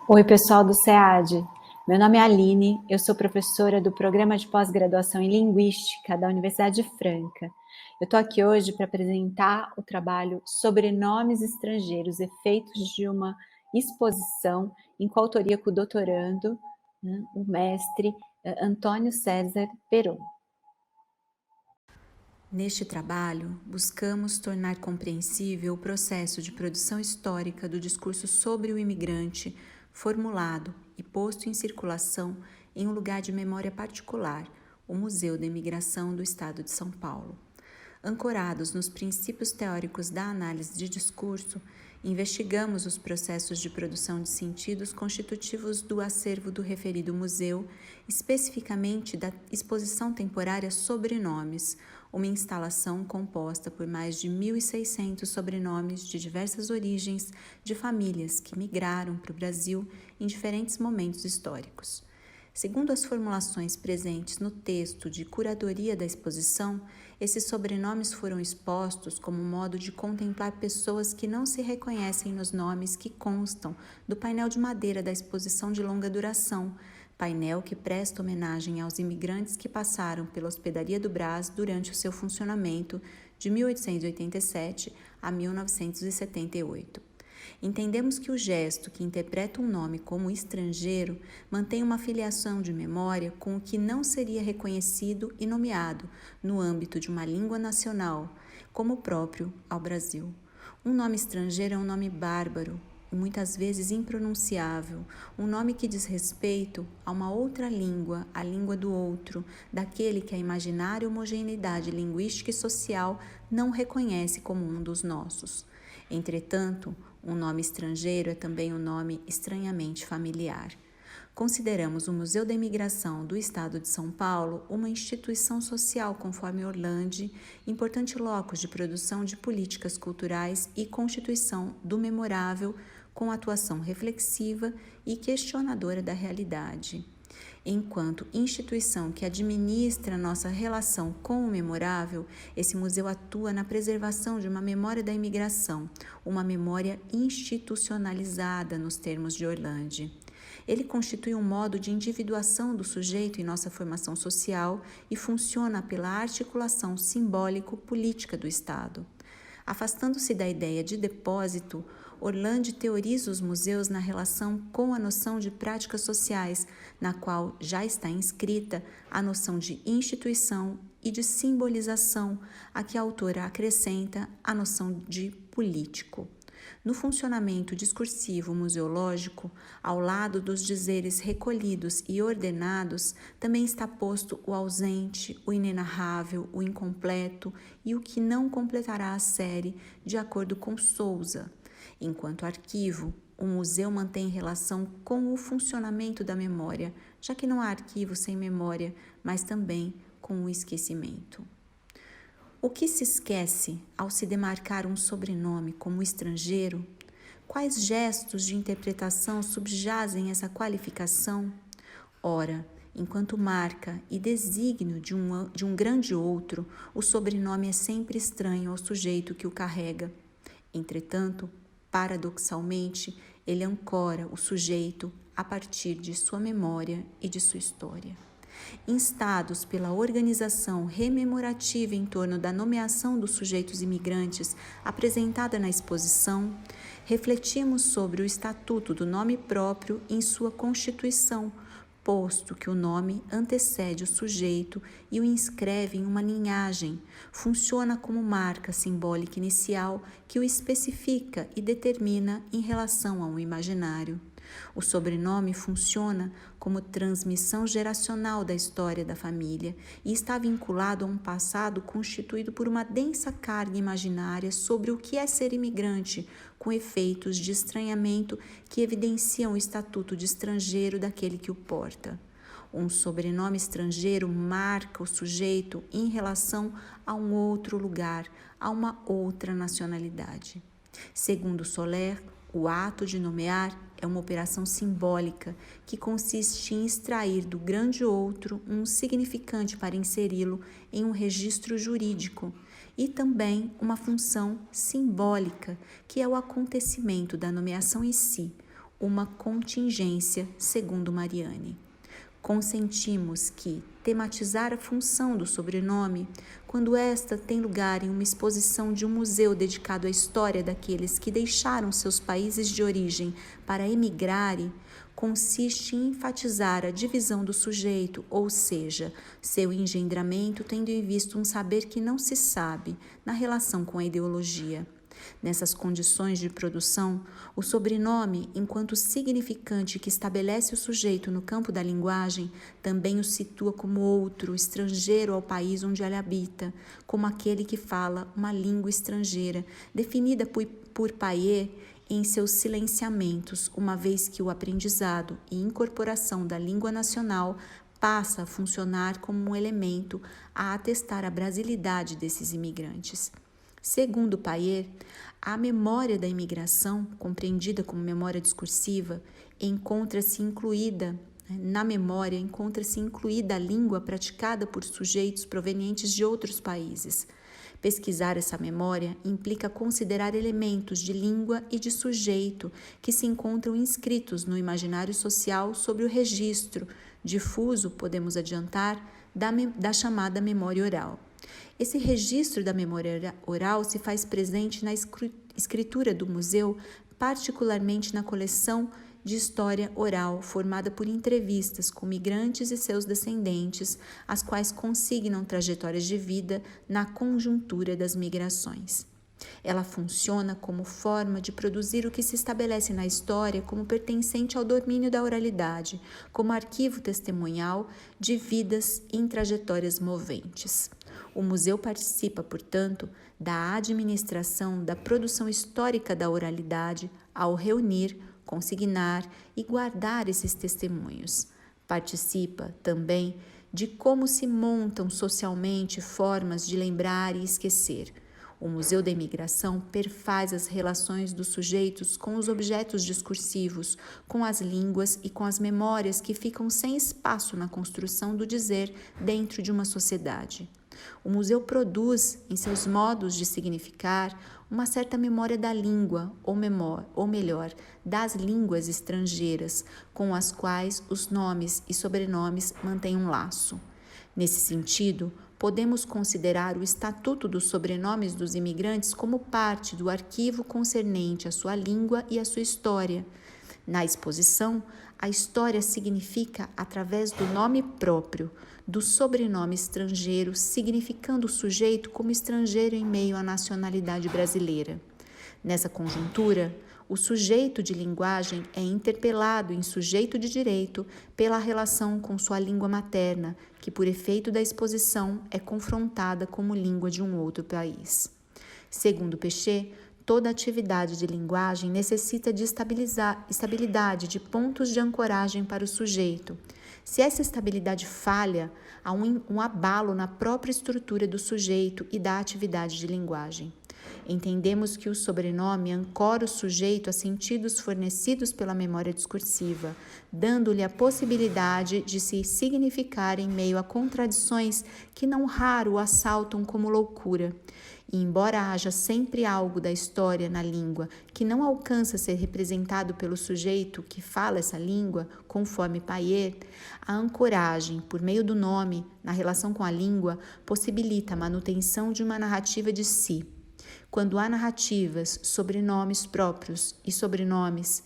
Oi, pessoal do SEAD. Meu nome é Aline, eu sou professora do Programa de Pós-Graduação em Linguística da Universidade Franca. Eu estou aqui hoje para apresentar o trabalho Sobrenomes Estrangeiros, efeitos de uma exposição em coautoria com o doutorando, o mestre Antônio César Peron. Neste trabalho, buscamos tornar compreensível o processo de produção histórica do discurso sobre o imigrante, formulado e posto em circulação em um lugar de memória particular, o Museu da Imigração do Estado de São Paulo. Ancorados nos princípios teóricos da análise de discurso, investigamos os processos de produção de sentidos constitutivos do acervo do referido museu, especificamente da exposição temporária Sobrenomes, uma instalação composta por mais de 1.600 sobrenomes de diversas origens de famílias que migraram para o Brasil em diferentes momentos históricos. Segundo as formulações presentes no texto de curadoria da exposição, esses sobrenomes foram expostos como modo de contemplar pessoas que não se reconhecem nos nomes que constam do painel de madeira da exposição de longa duração, painel que presta homenagem aos imigrantes que passaram pela Hospedaria do Brás durante o seu funcionamento de 1887 a 1978. Entendemos que o gesto que interpreta um nome como estrangeiro mantém uma filiação de memória com o que não seria reconhecido e nomeado no âmbito de uma língua nacional, como próprio ao Brasil. Um nome estrangeiro é um nome bárbaro, muitas vezes impronunciável, um nome que diz respeito a uma outra língua, a língua do outro, daquele que a imaginária homogeneidade linguística e social não reconhece como um dos nossos. Entretanto, um nome estrangeiro é também um nome estranhamente familiar. Consideramos o Museu da Imigração do Estado de São Paulo uma instituição social conforme Orlandi, importante locus de produção de políticas culturais e constituição do memorável com atuação reflexiva e questionadora da realidade. Enquanto instituição que administra nossa relação com o memorável, esse museu atua na preservação de uma memória da imigração, uma memória institucionalizada nos termos de Orlandi. Ele constitui um modo de individuação do sujeito em nossa formação social e funciona pela articulação simbólico-política do Estado. Afastando-se da ideia de depósito, Orlandi teoriza os museus na relação com a noção de práticas sociais, na qual já está inscrita a noção de instituição e de simbolização, a que a autora acrescenta a noção de político. No funcionamento discursivo museológico, ao lado dos dizeres recolhidos e ordenados, também está posto o ausente, o inenarrável, o incompleto e o que não completará a série, de acordo com Souza. Enquanto arquivo, o museu mantém relação com o funcionamento da memória, já que não há arquivo sem memória, mas também com o esquecimento. O que se esquece ao se demarcar um sobrenome como estrangeiro? Quais gestos de interpretação subjazem essa qualificação? Ora, enquanto marca e desígnio de um grande outro, o sobrenome é sempre estranho ao sujeito que o carrega. Entretanto, paradoxalmente, ele ancora o sujeito a partir de sua memória e de sua história. Instados pela organização rememorativa em torno da nomeação dos sujeitos imigrantes apresentada na exposição, refletimos sobre o estatuto do nome próprio em sua constituição, posto que o nome antecede o sujeito e o inscreve em uma linhagem, funciona como marca simbólica inicial que o especifica e determina em relação ao imaginário. O sobrenome funciona como transmissão geracional da história da família e está vinculado a um passado constituído por uma densa carga imaginária sobre o que é ser imigrante, com efeitos de estranhamento que evidenciam o estatuto de estrangeiro daquele que o porta. Um sobrenome estrangeiro marca o sujeito em relação a um outro lugar, a uma outra nacionalidade. Segundo Soler, o ato de nomear é uma operação simbólica que consiste em extrair do grande outro um significante para inseri-lo em um registro jurídico e também uma função simbólica, que é o acontecimento da nomeação em si, uma contingência, segundo Mariani. Consentimos que tematizar a função do sobrenome, quando esta tem lugar em uma exposição de um museu dedicado à história daqueles que deixaram seus países de origem para emigrarem, consiste em enfatizar a divisão do sujeito, ou seja, seu engendramento tendo em vista um saber que não se sabe na relação com a ideologia. Nessas condições de produção, o sobrenome, enquanto significante que estabelece o sujeito no campo da linguagem, também o situa como outro, estrangeiro ao país onde ele habita, como aquele que fala uma língua estrangeira, definida por Payet em seus silenciamentos, uma vez que o aprendizado e incorporação da língua nacional passa a funcionar como um elemento a atestar a brasilidade desses imigrantes. Segundo Payet, a memória da imigração, compreendida como memória discursiva, na memória encontra-se incluída a língua praticada por sujeitos provenientes de outros países. Pesquisar essa memória implica considerar elementos de língua e de sujeito que se encontram inscritos no imaginário social sobre o registro, difuso, podemos adiantar, da chamada memória oral. Esse registro da memória oral se faz presente na escritura do museu, particularmente na coleção de história oral, formada por entrevistas com migrantes e seus descendentes, as quais consignam trajetórias de vida na conjuntura das migrações. Ela funciona como forma de produzir o que se estabelece na história como pertencente ao domínio da oralidade, como arquivo testemunhal de vidas em trajetórias moventes. O museu participa, portanto, da administração da produção histórica da oralidade ao reunir, consignar e guardar esses testemunhos. Participa também de como se montam socialmente formas de lembrar e esquecer. O Museu da Imigração perfaz as relações dos sujeitos com os objetos discursivos, com as línguas e com as memórias que ficam sem espaço na construção do dizer dentro de uma sociedade. O museu produz, em seus modos de significar, uma certa memória da língua, ou melhor, das línguas estrangeiras, com as quais os nomes e sobrenomes mantêm um laço. Nesse sentido, podemos considerar o Estatuto dos Sobrenomes dos Imigrantes como parte do arquivo concernente à sua língua e à sua história. Na exposição, a história significa através do nome próprio, do sobrenome estrangeiro, significando o sujeito como estrangeiro em meio à nacionalidade brasileira. Nessa conjuntura, o sujeito de linguagem é interpelado em sujeito de direito pela relação com sua língua materna, que, por efeito da exposição, é confrontada como língua de um outro país. Segundo Péchet, toda atividade de linguagem necessita de estabilidade de pontos de ancoragem para o sujeito. Se essa estabilidade falha, há um abalo na própria estrutura do sujeito e da atividade de linguagem. Entendemos que o sobrenome ancora o sujeito a sentidos fornecidos pela memória discursiva, dando-lhe a possibilidade de se significar em meio a contradições que não raro o assaltam como loucura. E embora haja sempre algo da história na língua que não alcança a ser representado pelo sujeito que fala essa língua, conforme Payet, a ancoragem, por meio do nome, na relação com a língua, possibilita a manutenção de uma narrativa de si. Quando há narrativas sobre nomes próprios e sobrenomes,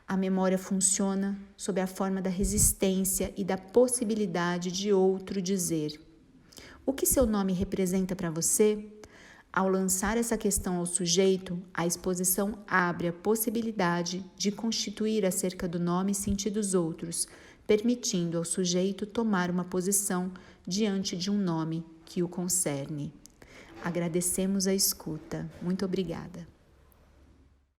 a memória funciona sob a forma da resistência e da possibilidade de outro dizer. O que seu nome representa para você? Ao lançar essa questão ao sujeito, a exposição abre a possibilidade de constituir acerca do nome sentidos outros, permitindo ao sujeito tomar uma posição diante de um nome que o concerne. Agradecemos a escuta. Muito obrigada.